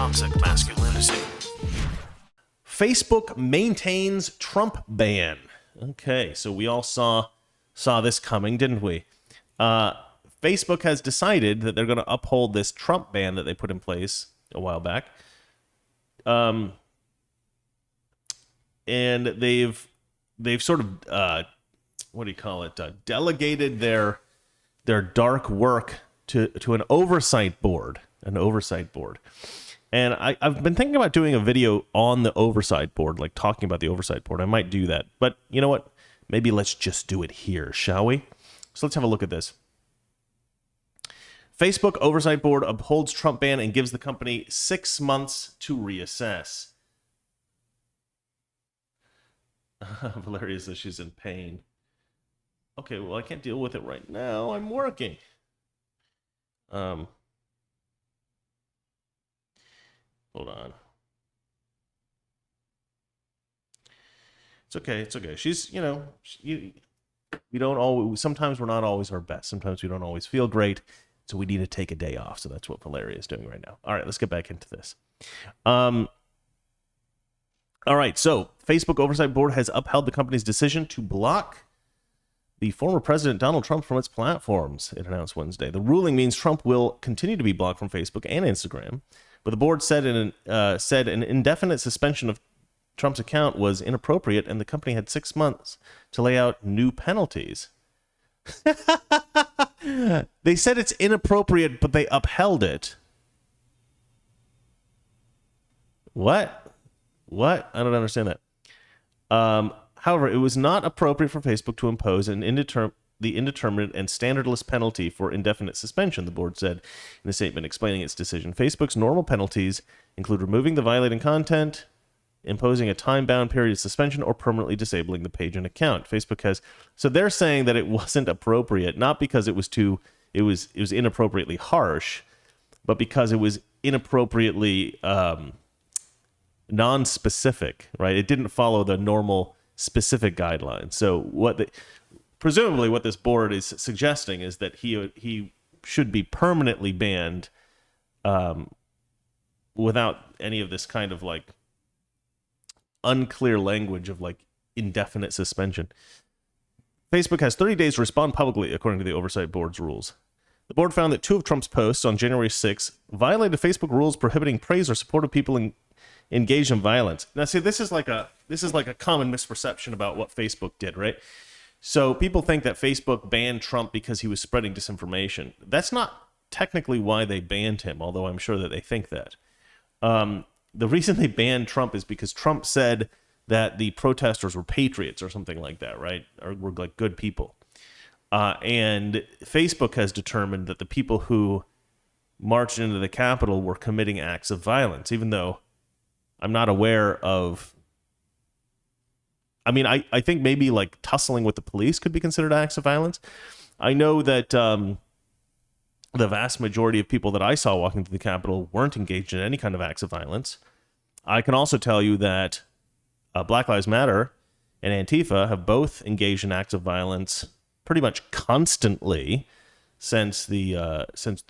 toxic masculinity. Facebook maintains Trump ban. Okay, so we all saw this coming, didn't we? Facebook has decided that they're going to uphold this Trump ban that they put in place a while back. And they've sort of delegated their dark work to an oversight board. And I've been thinking about doing a video on the oversight board, like talking about the oversight board. I might do that. But you know what? Maybe let's just do it here, shall we? So let's have a look at this. Facebook Oversight Board upholds Trump ban and gives the company 6 months to reassess. Valeria says she's in pain. Okay, well, I can't deal with it right now. I'm working. Hold on. It's okay. She's, we don't always, sometimes we're not always our best. Sometimes we don't always feel great. So we need to take a day off. So that's what Valeria is doing right now. All right, let's get back into this. All right, so Facebook Oversight Board has upheld the company's decision to block the former President Donald Trump from its platforms, it announced Wednesday. The ruling means Trump will continue to be blocked from Facebook and Instagram, but the board said an indefinite suspension of Trump's account was inappropriate, and the company had 6 months to lay out new penalties. They said it's inappropriate, but they upheld it. What? I don't understand that. However, it was not appropriate for Facebook to impose the indeterminate and standardless penalty for indefinite suspension, the board said in a statement explaining its decision. Facebook's normal penalties include removing the violating content, imposing a time-bound period of suspension, or permanently disabling the page and account. Facebook has, so they're saying that it wasn't appropriate, not because it was inappropriately harsh, but because it was inappropriately non-specific, right? It didn't follow the normal specific guidelines. So presumably what this board is suggesting is that he should be permanently banned without any of this kind of like unclear language of like indefinite suspension. Facebook has 30 days to respond publicly, according to the Oversight Board's rules. The board found that 2 of Trump's posts on January 6th violated Facebook rules prohibiting praise or support of people engaged in violence. Now, see, this is like a common misperception about what Facebook did, right? So people think that Facebook banned Trump because he was spreading disinformation. That's not technically why they banned him, although I'm sure that they think that. The reason they banned Trump is because Trump said that the protesters were patriots or something like that, right? Or were like good people. And Facebook has determined that the people who marched into the Capitol were committing acts of violence, even though I'm not aware of... I mean, I think maybe like tussling with the police could be considered acts of violence. I know that the vast majority of people that I saw walking through the Capitol weren't engaged in any kind of acts of violence. I can also tell you that Black Lives Matter and Antifa have both engaged in acts of violence pretty much constantly since the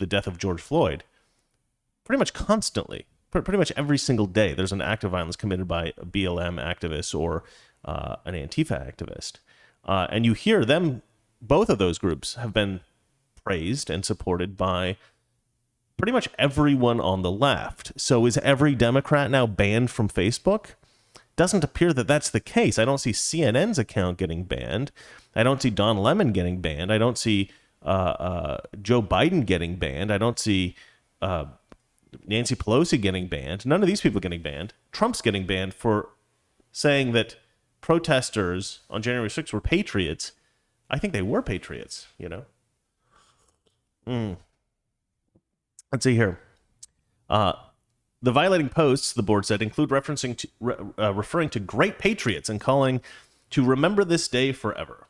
death of George Floyd. Pretty much constantly. Pretty much every single day there's an act of violence committed by a BLM activist or an Antifa activist. And you hear them, both of those groups have been praised and supported by pretty much everyone on the left. So is every Democrat now banned from Facebook? Doesn't appear that that's the case. I don't see CNN's account getting banned. I don't see Don Lemon getting banned. I don't see Joe Biden getting banned. I don't see Nancy Pelosi getting banned. None of these people getting banned. Trump's getting banned for saying that protesters on January 6th were patriots. I think they were patriots, you know. Let's see here. The violating posts, the board said, include referring to great patriots and calling to remember this day forever.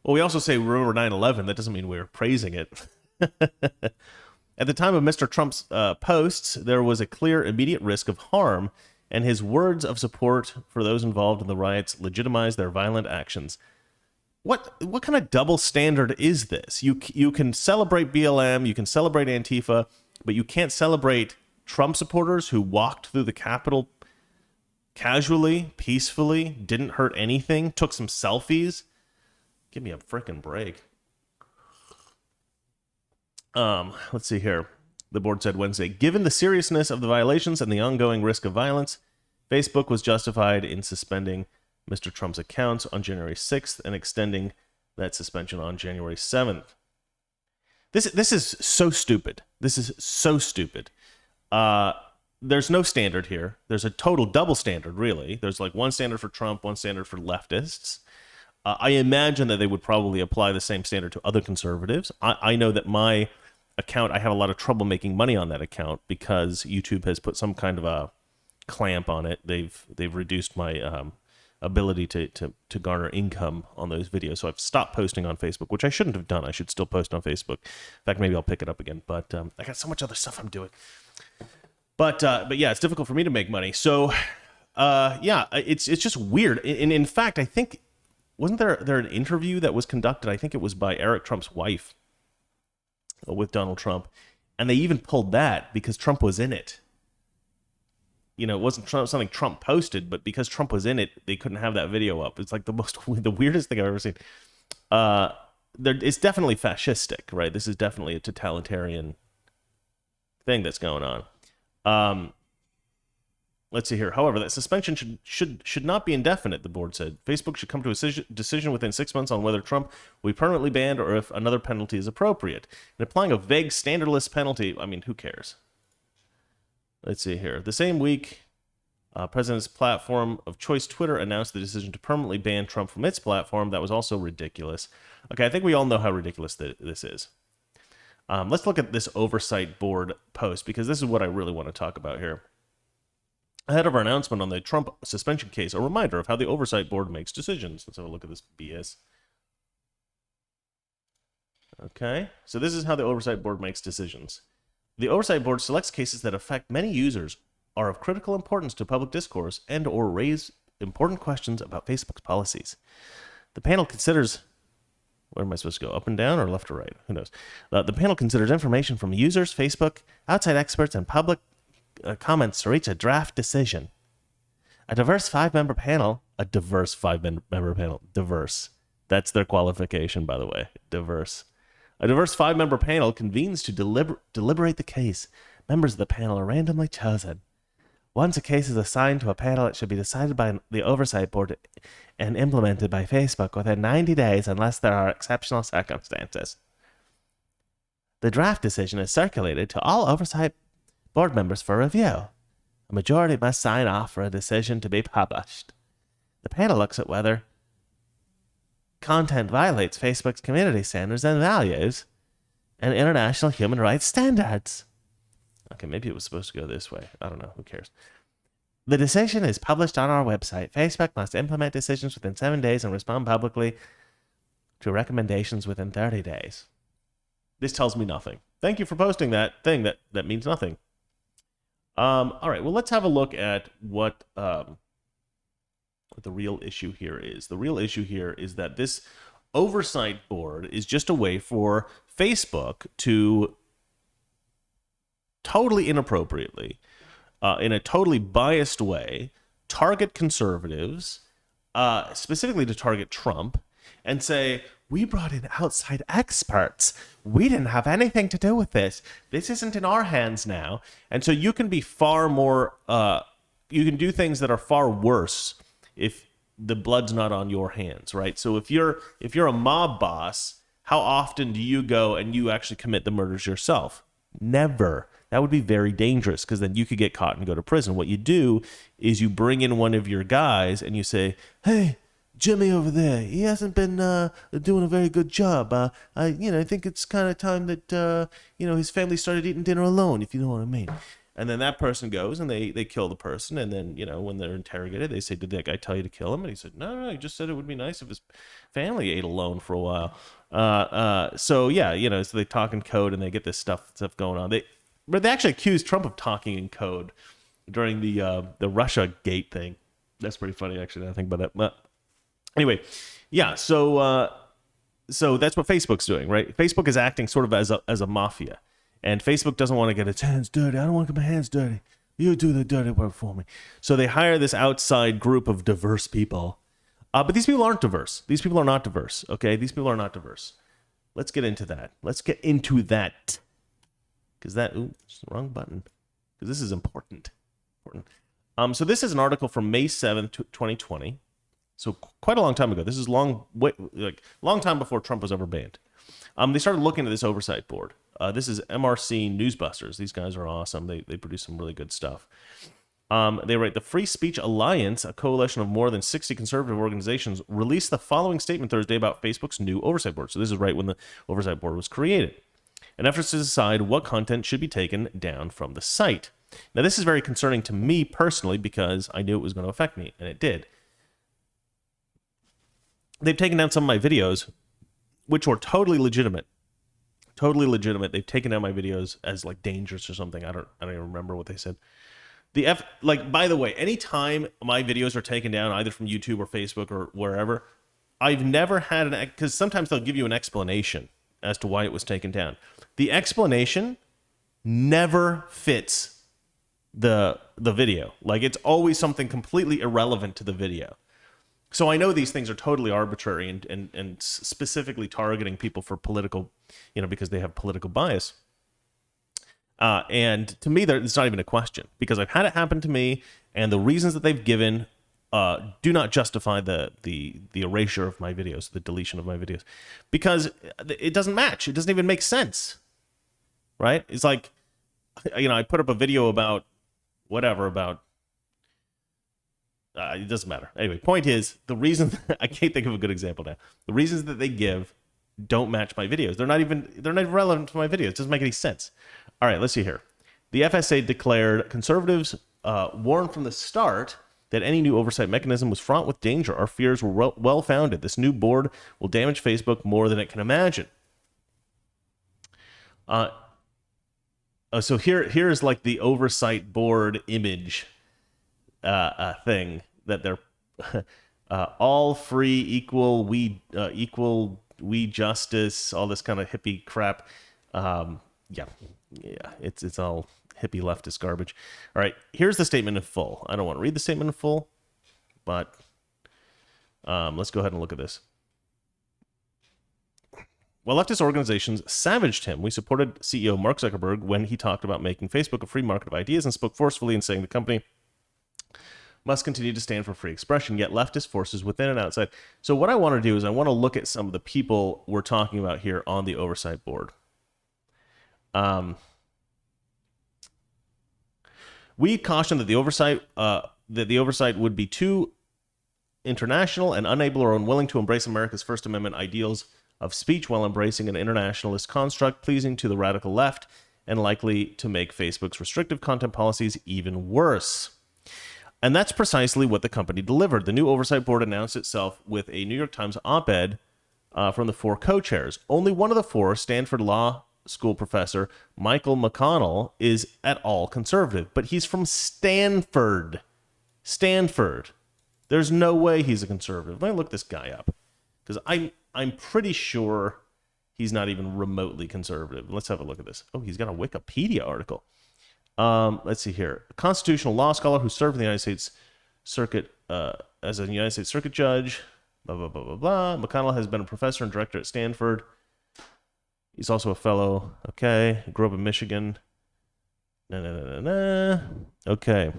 Well, we also say remember 9/11. That doesn't mean we're praising it. At the time of Mr. Trump's posts, there was a clear immediate risk of harm, and his words of support for those involved in the riots legitimized their violent actions. What kind of double standard is this? You can celebrate BLM, you can celebrate Antifa, but you can't celebrate Trump supporters who walked through the Capitol casually, peacefully, didn't hurt anything, took some selfies. Give me a freaking break. Let's see here. The board said Wednesday, given the seriousness of the violations and the ongoing risk of violence, Facebook was justified in suspending Mr. Trump's accounts on January 6th and extending that suspension on January 7th. This is so stupid. This is so stupid. There's no standard here. There's a total double standard, really. There's like one standard for Trump, one standard for leftists. I imagine that they would probably apply the same standard to other conservatives. I know that my account, I have a lot of trouble making money on that account because YouTube has put some kind of a clamp on it. They've reduced my ability to garner income on those videos. So I've stopped posting on Facebook, which I shouldn't have done. I should still post on Facebook. In fact, maybe I'll pick it up again. But I got so much other stuff I'm doing. But yeah, it's difficult for me to make money. So yeah, it's just weird. And in fact, I think, wasn't there an interview that was conducted? I think it was by Eric Trump's wife with Donald Trump. And they even pulled that because Trump was in it. You know, it wasn't something Trump posted, but because Trump was in it, they couldn't have that video up. It's like the weirdest thing I've ever seen. It's definitely fascistic, right? This is definitely a totalitarian thing that's going on. Let's see here. However, that suspension should not be indefinite, the board said. Facebook should come to a decision within 6 months on whether Trump will be permanently banned or if another penalty is appropriate. And applying a vague, standardless penalty, I mean, who cares? Let's see here. The same week, President's platform of choice, Twitter, announced the decision to permanently ban Trump from its platform. That was also ridiculous. Okay, I think we all know how ridiculous this is. Let's look at this oversight board post, because this is what I really want to talk about here. Ahead of our announcement on the Trump suspension case, a reminder of how the oversight board makes decisions. Let's have a look at this BS. Okay, so this is how the oversight board makes decisions. The oversight board selects cases that affect many users, are of critical importance to public discourse, and or raise important questions about Facebook's policies. The panel considers... Where am I supposed to go? Up and down or left or right? Who knows? The panel considers information from users, Facebook, outside experts, and public comments to reach a draft decision. A diverse five-member panel... Diverse. That's their qualification, by the way. Diverse. A diverse five-member panel convenes to deliberate the case. Members of the panel are randomly chosen. Once a case is assigned to a panel, it should be decided by the oversight board and implemented by Facebook within 90 days unless there are exceptional circumstances. The draft decision is circulated to all oversight board members for review. A majority must sign off for a decision to be published. The panel looks at whether content violates Facebook's community standards and values and international human rights standards. Okay, maybe it was supposed to go this way. I don't know. Who cares? The decision is published on our website. Facebook must implement decisions within 7 days and respond publicly to recommendations within 30 days. This tells me nothing. Thank you for posting that thing. That means nothing. All right, well, let's have a look at what the real issue here is. The real issue here is that this oversight board is just a way for Facebook to totally inappropriately, in a totally biased way, target conservatives, specifically to target Trump, and say, we brought in outside experts. We didn't have anything to do with this. This isn't in our hands now. And so you can be far more, you can do things that are far worse if the blood's not on your hands, right? So if you're a mob boss, how often do you go and you actually commit the murders yourself? Never. That would be very dangerous because then you could get caught and go to prison. What you do is you bring in one of your guys and you say, hey, Jimmy over there, he hasn't been doing a very good job. I think it's kind of time that his family started eating dinner alone, if you know what I mean. And then that person goes and they kill the person. And then, when they're interrogated, they say, did that guy tell you to kill him? And he said, no, he just said it would be nice if his family ate alone for a while. So they talk in code and they get this stuff going on. But they actually accused Trump of talking in code during the Russia Gate thing. That's pretty funny, actually, now I think about that. But anyway, yeah, so that's what Facebook's doing, right? Facebook is acting sort of as a mafia. And Facebook doesn't want to get its hands dirty. I don't want to get my hands dirty. You do the dirty work for me. So they hire this outside group of diverse people. But these people aren't diverse. These people are not diverse, okay? These people are not diverse. Let's get into that. Let's get into that. Because that, it's the wrong button. Because this is important. So this is an article from May 7th, 2020. So quite a long time ago. This is long time before Trump was ever banned. They started looking at this oversight board. This is MRC Newsbusters. These guys are awesome. They produce some really good stuff. They write, the Free Speech Alliance, a coalition of more than 60 conservative organizations, released the following statement Thursday about Facebook's new oversight board. So this is right when the oversight board was created. An effort to decide what content should be taken down from the site. Now, this is very concerning to me personally because I knew it was going to affect me, and it did. They've taken down some of my videos, which were totally legitimate. Totally legitimate. They've taken down my videos as like dangerous or something. I don't even remember what they said. By the way, anytime my videos are taken down, either from YouTube or Facebook or wherever, I've never had because sometimes they'll give you an explanation as to why it was taken down. The explanation never fits the video. Like, it's always something completely irrelevant to the video. So I know these things are totally arbitrary and specifically targeting people for political, because they have political bias. And to me, it's not even a question, because I've had it happen to me, and the reasons that they've given do not justify the erasure of my videos, the deletion of my videos, because it doesn't match. It doesn't even make sense, right? It's like, I put up a video about it doesn't matter. Anyway, point is, the reason I can't think of a good example now. The reasons that they give don't match my videos. They're not even relevant to my videos. It doesn't make any sense. All right, let's see here. The FSA declared conservatives warned from the start that any new oversight mechanism was fraught with danger. Our fears were well-founded. This new board will damage Facebook more than it can imagine. So here's like the oversight board image thing that they're all free, equal, we justice, all this kind of hippie crap. It's all hippie leftist garbage. All right, here's the statement in full. I don't want to read the statement in full, but let's go ahead and look at this. While leftist organizations savaged him, we supported CEO Mark Zuckerberg when he talked about making Facebook a free market of ideas and spoke forcefully in saying the company must continue to stand for free expression, yet leftist forces within and outside. So what I want to do is I want to look at some of the people we're talking about here on the oversight board. We cautioned that the oversight would be too international and unable or unwilling to embrace America's First Amendment ideals of speech while embracing an internationalist construct pleasing to the radical left and likely to make Facebook's restrictive content policies even worse. And that's precisely what the company delivered. The new oversight board announced itself with a New York Times op-ed from the four co-chairs. Only one of the four, Stanford Law School professor Michael McConnell, is at all conservative. But he's from Stanford. There's no way he's a conservative. Let me look this guy up, because I'm pretty sure he's not even remotely conservative. Let's have a look at this. Oh, he's got a Wikipedia article. Let's see here. A constitutional law scholar who served in the United States Circuit as a United States Circuit judge. Blah, blah, blah, blah, blah. McConnell has been a professor and director at Stanford. He's also a fellow. Okay. Grew up in Michigan. Okay.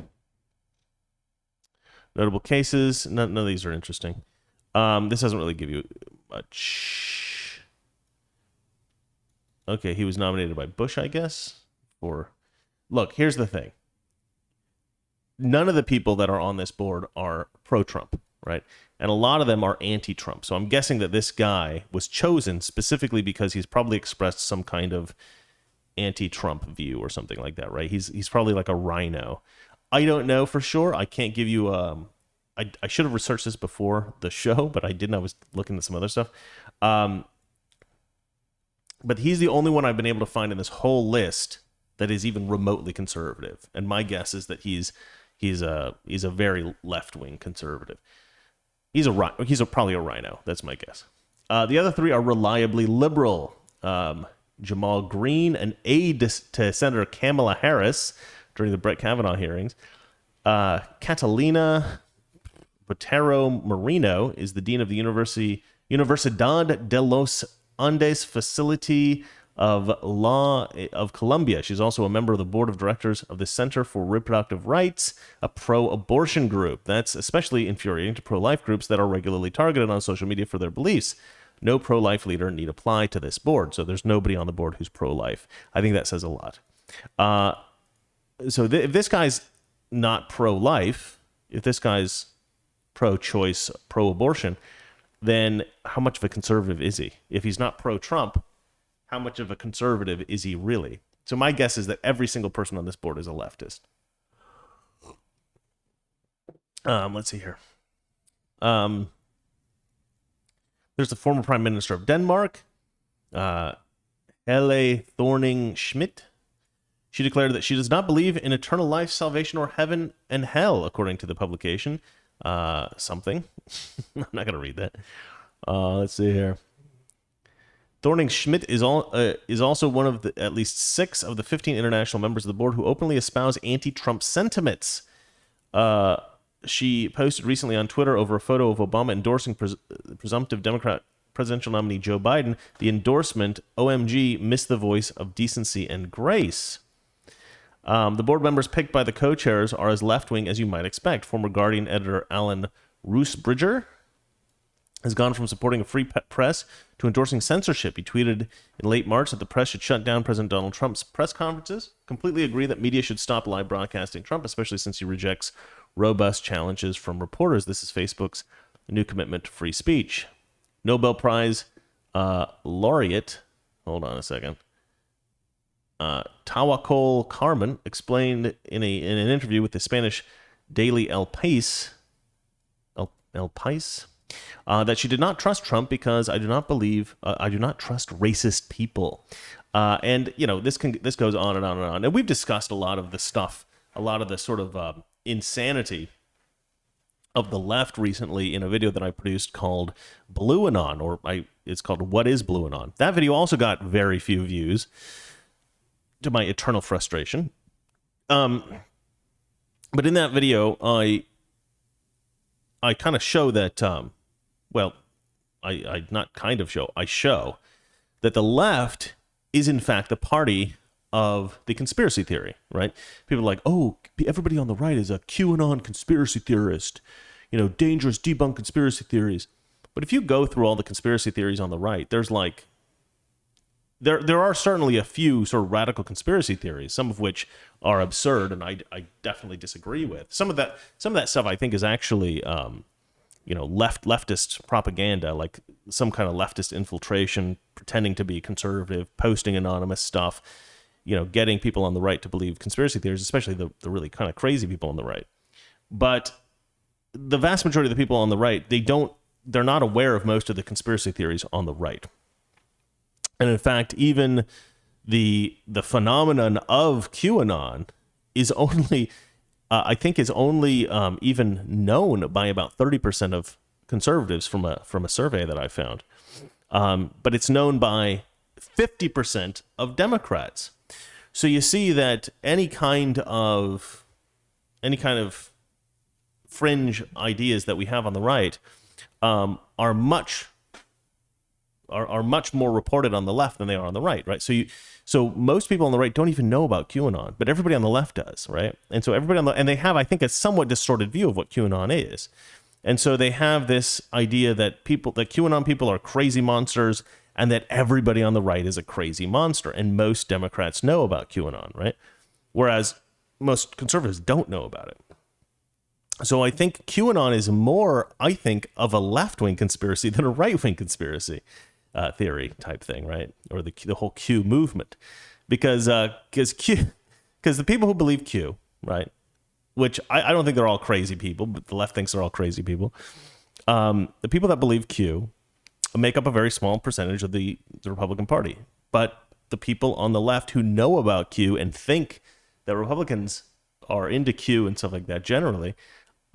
Notable cases. None of these are interesting. This doesn't really give you much. Okay, he was nominated by Bush, I guess. Look, here's the thing. None of the people that are on this board are pro-Trump, right? And a lot of them are anti-Trump. So I'm guessing that this guy was chosen specifically because he's probably expressed some kind of anti-Trump view or something like that, right? He's probably like a rhino. I don't know for sure. I can't give you I should have researched this before the show, but I didn't. I was looking at some other stuff. But he's the only one I've been able to find in this whole list that is even remotely conservative. And my guess is that he's a very left-wing conservative. He's probably a rhino. That's my guess. The other three are reliably liberal. Jamal Green, an aide to Senator Kamala Harris during the Brett Kavanaugh hearings. Catalina Botero Marino is the dean of the Universidad de los Andes Facility of Law of Colombia. She's also a member of the board of directors of the Center for Reproductive Rights, a pro-abortion group. That's especially infuriating to pro-life groups that are regularly targeted on social media for their beliefs. No pro-life leader need apply to this board. So there's nobody on the board who's pro-life. I think that says a lot. If this guy's not pro-life, if this guy's pro-choice, pro-abortion, then how much of a conservative is he? If he's not pro-Trump, how much of a conservative is he really? So my guess is that every single person on this board is a leftist. Let's see here. There's the former Prime Minister of Denmark, Helle Thorning-Schmidt. She declared that she does not believe in eternal life, salvation, or heaven and hell, according to the publication. Something. I'm not going to read that. Let's see here. Thorning-Schmidt is also one of at least 6 of the 15 international members of the board who openly espouse anti-Trump sentiments. She posted recently on Twitter over a photo of Obama endorsing presumptive Democrat presidential nominee Joe Biden. The endorsement, OMG, missed the voice of decency and grace. The board members picked by the co-chairs are as left-wing as you might expect. Former Guardian editor Alan Roosbridger has gone from supporting a free press to endorsing censorship. He tweeted in late March that the press should shut down President Donald Trump's press conferences. Completely agree that media should stop live broadcasting Trump, especially since he rejects robust challenges from reporters. This is Facebook's new commitment to free speech. Nobel Prize laureate, hold on a second, Tawakkol Carmen explained in an interview with the Spanish daily El País, that she did not trust Trump because I do not trust racist people. And you know, this goes on and on and on. And we've discussed a lot of the stuff, a lot of the sort of insanity of the left recently in a video that I produced called Blue Anon, it's called What is Blue Anon? That video also got very few views, to my eternal frustration. But in that video, I kind of show that, I show that the left is in fact the party of the conspiracy theory, right? People are like, oh, everybody on the right is a QAnon conspiracy theorist, dangerous debunk conspiracy theories. But if you go through all the conspiracy theories on the right, there's like, there are certainly a few sort of radical conspiracy theories, some of which are absurd, and I definitely disagree with. Some of that stuff I think is actually, leftist propaganda, like some kind of leftist infiltration, pretending to be conservative, posting anonymous stuff, getting people on the right to believe conspiracy theories, especially the really kind of crazy people on the right. But the vast majority of the people on the right, they're not aware of most of the conspiracy theories on the right. And in fact, even the phenomenon of QAnon is only, even known by about 30% of conservatives from a survey that I found. But it's known by 50% of Democrats. So you see that any kind of fringe ideas that we have on the right are much more reported on the left than they are on the right, right? So most people on the right don't even know about QAnon, but everybody on the left does, right? And so and they have, I think, a somewhat distorted view of what QAnon is. And so they have this idea that QAnon people are crazy monsters and that everybody on the right is a crazy monster. And most Democrats know about QAnon, right? Whereas most conservatives don't know about it. So I think QAnon is more, of a left-wing conspiracy than a right-wing conspiracy theory type thing, right? Or the whole Q movement, because the people who believe Q, right? Which I don't think they're all crazy people, but the left thinks they're all crazy people. The people that believe Q make up a very small percentage of the Republican Party, but the people on the left who know about Q and think that Republicans are into Q and stuff like that generally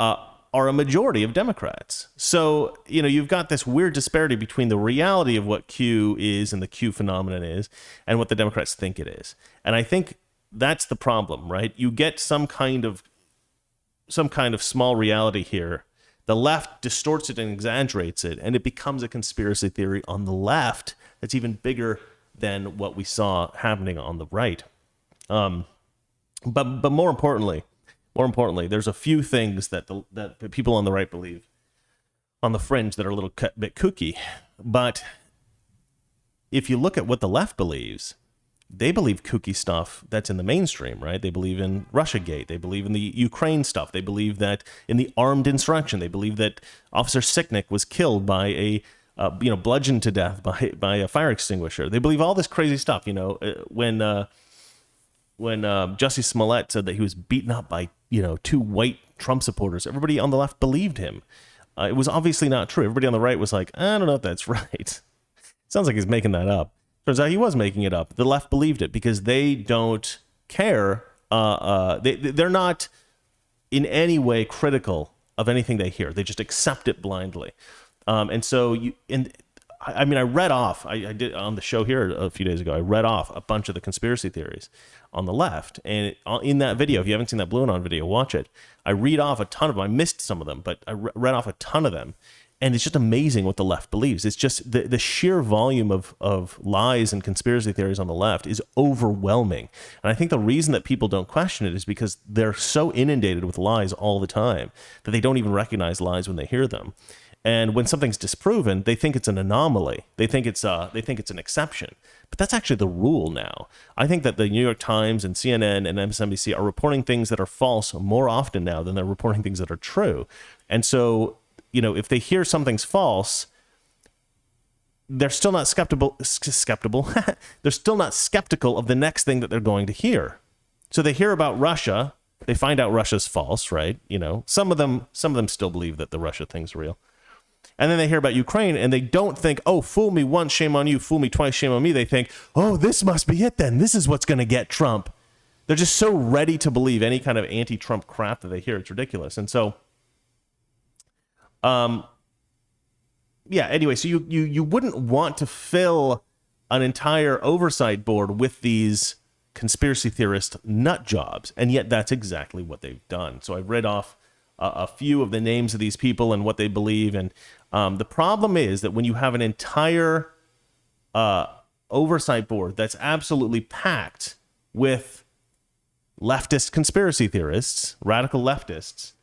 are are a majority of Democrats. So, you've got this weird disparity between the reality of what Q is and the Q phenomenon is and what the Democrats think it is. And I think that's the problem, right? You get some kind of small reality here. The left distorts it and exaggerates it, and it becomes a conspiracy theory on the left that's even bigger than what we saw happening on the right. But more importantly, there's a few things that the people on the right believe on the fringe that are a little bit kooky. But if you look at what the left believes, they believe kooky stuff that's in the mainstream, right? They believe in Russiagate. They believe in the Ukraine stuff. They believe that in the armed insurrection. They believe that Officer Sicknick was killed by bludgeoned to death by a fire extinguisher. They believe all this crazy stuff. When Jussie Smollett said that he was beaten up by two white Trump supporters, everybody on the left believed him. It was obviously not true. Everybody on the right was like, I don't know if that's right. Sounds like he's making that up. Turns out he was making it up. The left believed it because they don't care. They're not in any way critical of anything they hear. They just accept it blindly. And so I read off, I did on the show here a few days ago, I read off a bunch of the conspiracy theories on the left. And in that video, if you haven't seen that Blue Anon video, watch it. I read off a ton of them. I missed some of them, but I read off a ton of them. And it's just amazing what the left believes. It's just the sheer volume of lies and conspiracy theories on the left is overwhelming. And I think the reason that people don't question it is because they're so inundated with lies all the time that they don't even recognize lies when they hear them. And when something's disproven, they think it's an anomaly. They think it's an exception. But that's actually the rule now. I think that the New York Times and CNN and MSNBC are reporting things that are false more often now than they're reporting things that are true. And so, if they hear something's false, they're still not skeptical. They're still not skeptical of the next thing that they're going to hear. So they hear about Russia. They find out Russia's false, right? Some of them still believe that the Russia thing's real. And then they hear about Ukraine and they don't think, oh, fool me once, shame on you, fool me twice, shame on me. They think, oh, this must be it then. This is what's going to get Trump. They're just so ready to believe any kind of anti-Trump crap that they hear. It's ridiculous. And so, anyway, so you wouldn't want to fill an entire oversight board with these conspiracy theorist nut jobs. And yet that's exactly what they've done. So I've read off a few of the names of these people and what they believe. And the problem is that when you have an entire oversight board that's absolutely packed with leftist conspiracy theorists, radical leftists,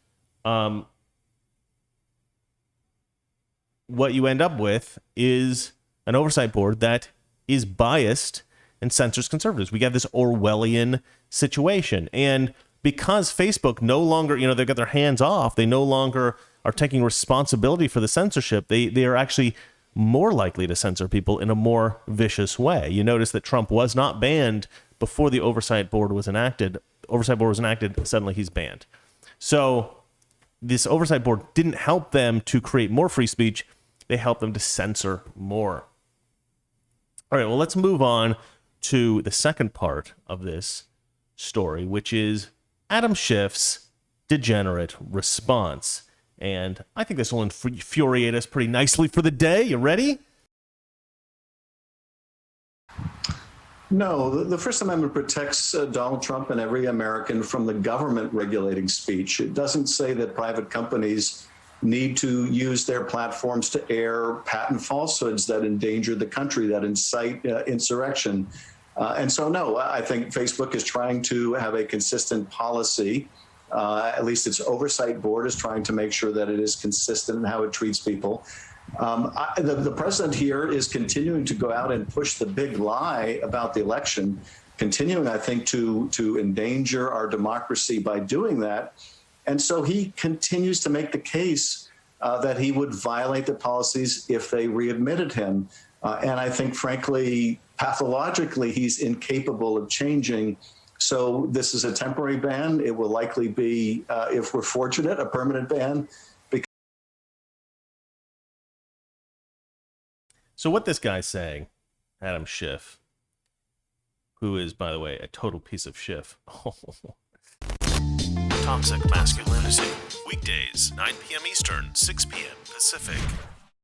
what you end up with is an oversight board that is biased and censors conservatives. We have this Orwellian situation. And because Facebook no longer, they've got their hands off, they no longer are taking responsibility for the censorship, they are actually more likely to censor people in a more vicious way. You notice that Trump was not banned before the oversight board was enacted. Oversight board was enacted, suddenly he's banned. So this oversight board didn't help them to create more free speech, they helped them to censor more. All right, well, let's move on to the second part of this story, which is Adam Schiff's degenerate response. And I think this will infuriate us pretty nicely for the day. You ready? No, the First Amendment protects Donald Trump and every American from the government regulating speech. It doesn't say that private companies need to use their platforms to air patent falsehoods that endanger the country, that incite insurrection. And so, no, I think Facebook is trying to have a consistent policy. At least its oversight board is trying to make sure that it is consistent in how it treats people. The president here is continuing to go out and push the big lie about the election, continuing, I think, to endanger our democracy by doing that. And so he continues to make the case that he would violate the policies if they readmitted him. And I think, frankly, pathologically, he's incapable of changing. So this is a temporary ban. It will likely be, if we're fortunate, a permanent ban. So what this guy's saying, Adam Schiff, who is, by the way, a total piece of Schiff. Toxic masculinity. Weekdays, 9 p.m. Eastern, 6 p.m. Pacific.